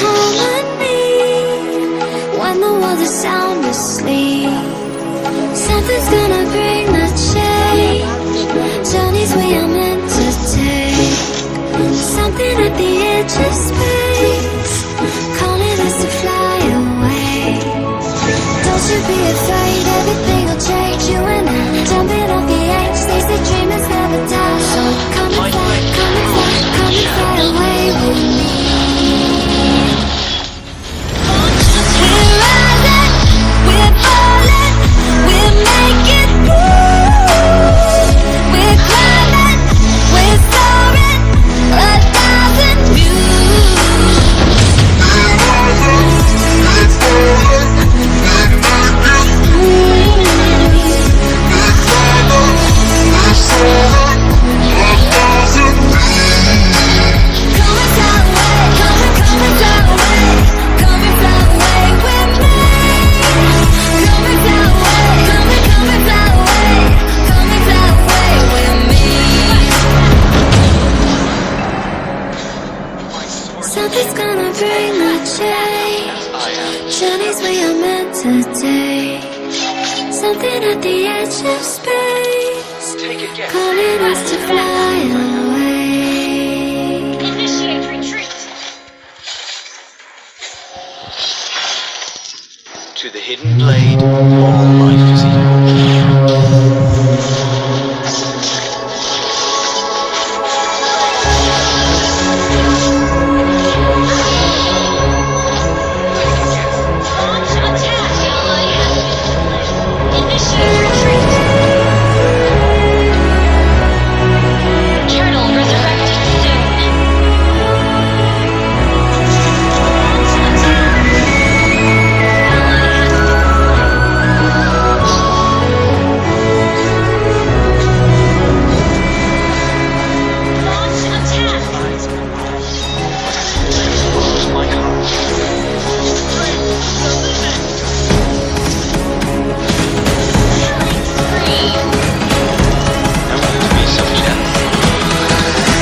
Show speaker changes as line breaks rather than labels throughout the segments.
harmony when the world is sound asleep. Something's gonna bring the change. Journeys we are meant to take. Something at the edge of space, calling us to fly away. Don't you be afraid, everything will change. You and I, jumping off the edge. They say dreamers never die. So come and fly, come and fly, come and fly away with me. We're rising, we're falling, we're making moves. We're climbing, we're soaring, 1,000 views. We're rising, we're falling, we're making moves. We're climbing, we're soaring, 1,000 views. Come and fly away, come and fly away, come and fly away with me. Come and fly away, come and fly away, come and fly away with me. Something's gonna bring the change. Journeys we are meant to take. Something at the edge of space, calling us to fly away.
Initiate retreat.
To the hidden blade, all life is equal.
Launch attack. Initiate retreat. Turtle resurrected soon. Launch attack. Launch attack.
My heart.
Killing spree.
I want to be so gentle. My swordsmanship.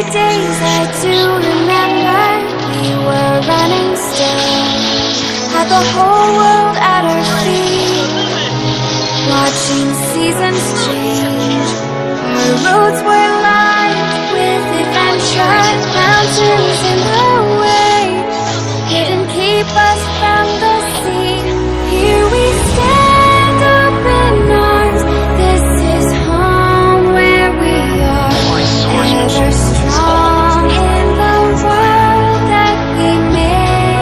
days I do remember we were running still, had the whole world at our feet, watching seasons change. Our roads were lined with adventure, mountains in the way, didn't keep us from the sea. Here we stand open arms, this is home where we are, ever strong in the world that we made.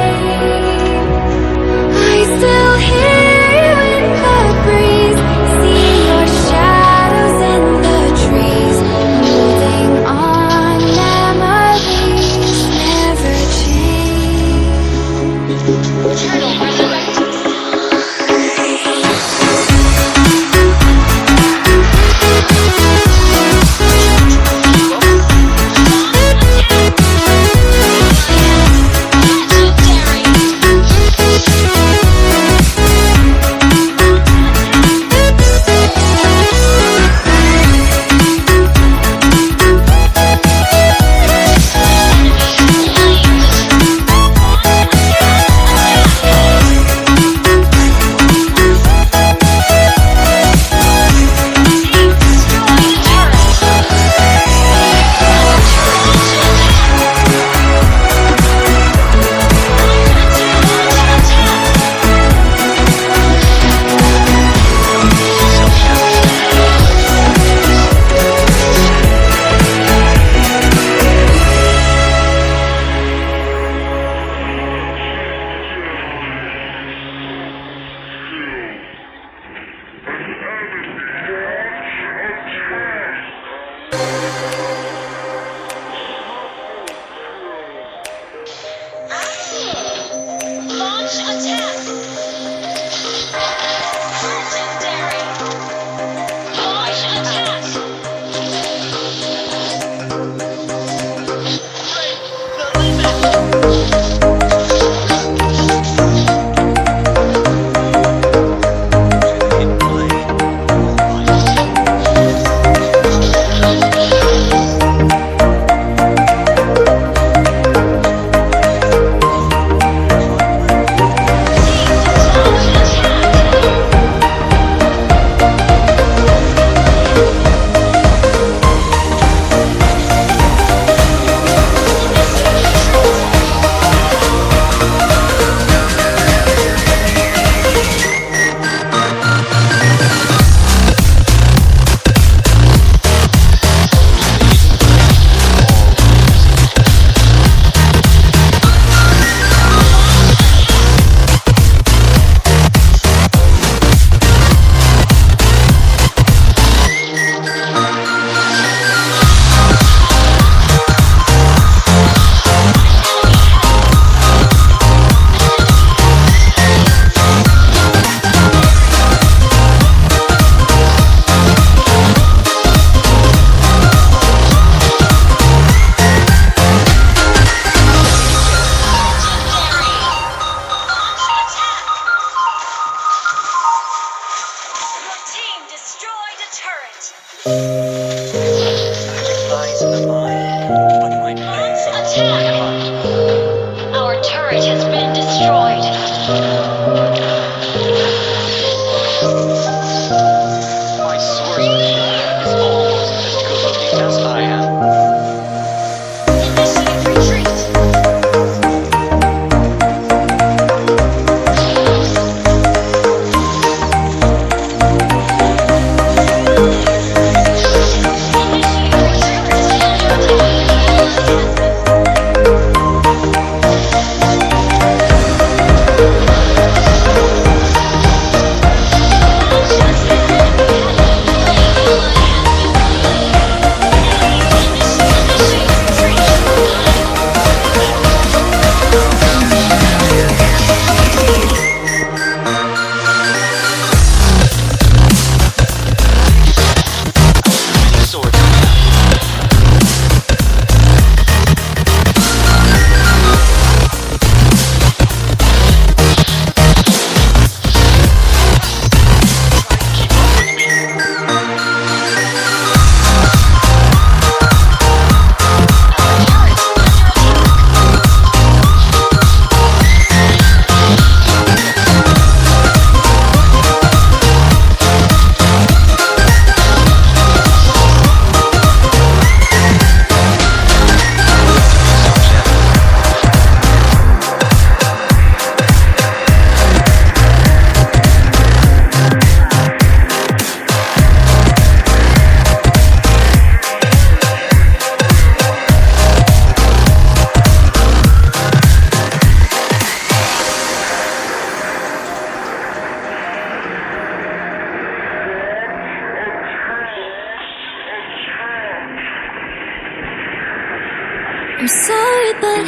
I'm sorry, but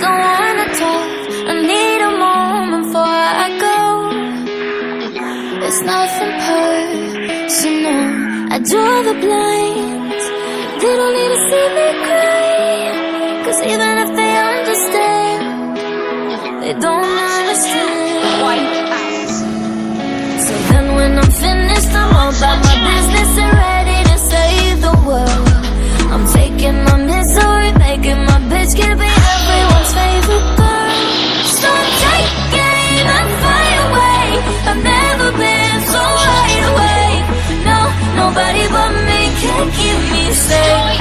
don't wanna talk. I need a moment before I go. It's nothing personal. I draw the blinds. They don't need to see me cry. 'Cause even if they understand, they don't understand. So then when I'm finished, I'm all about my business and ready to save the world. I'm taking my misery, making my bitch can be everyone's favorite girl. Stop taking my fire away. I've never been so wide awake. No, nobody but me can keep me safe.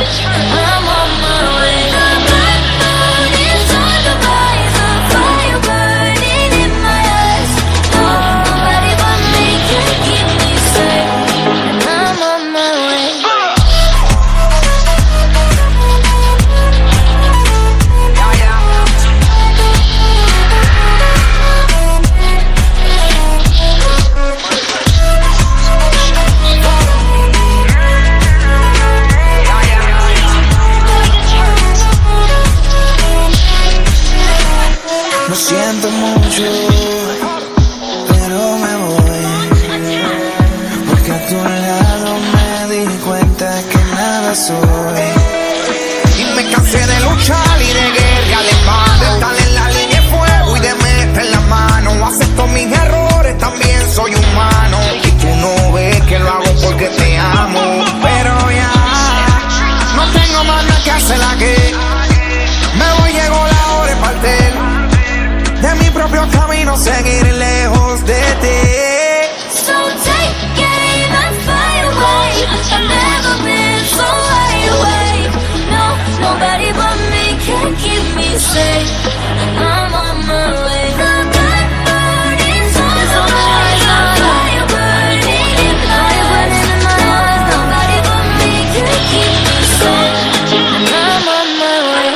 I'm on my way. The black moon is on the rise, a fire burning in my eyes. No, nobody but me can keep me safe. And I'm on my way.
Lo siento mucho, pero me voy. Porque a tu lado me di cuenta que nada soy. Y me cansé de luchar y de guerra, además de estar en la línea de fuego y de meter la mano. Acepto mis errores, también soy humano. Y tú no ves que lo hago porque te amo. Pero ya, no tengo más nada que hacer aquí. Me voy, llegó la hora de partir. De mi propio camino, seguir lejos de ti.
So taking my fire away. I've never been so wide awake. No, nobody but me can keep me safe. And I'm on my way. The black moon is on the rise, a fire burning in my eyes. Nobody but me can keep me safe. And I'm on my way.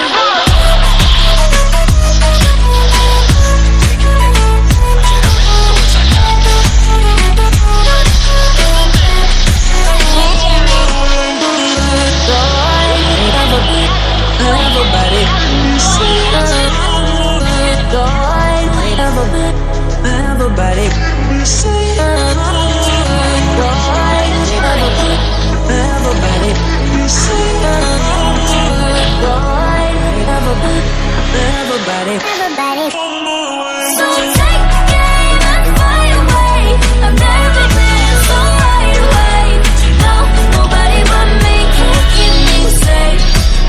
So taking my fire away. I've never been so wide awake. No, nobody but me can keep me safe.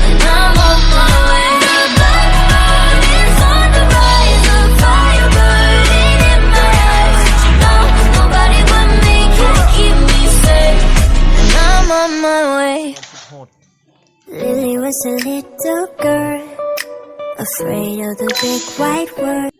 And I'm on my way. The black moon is on the rise, a fire burning in my eyes. No, nobody but me can keep me safe. And I'm on my way. Lily was a little girl, afraid of the big white world.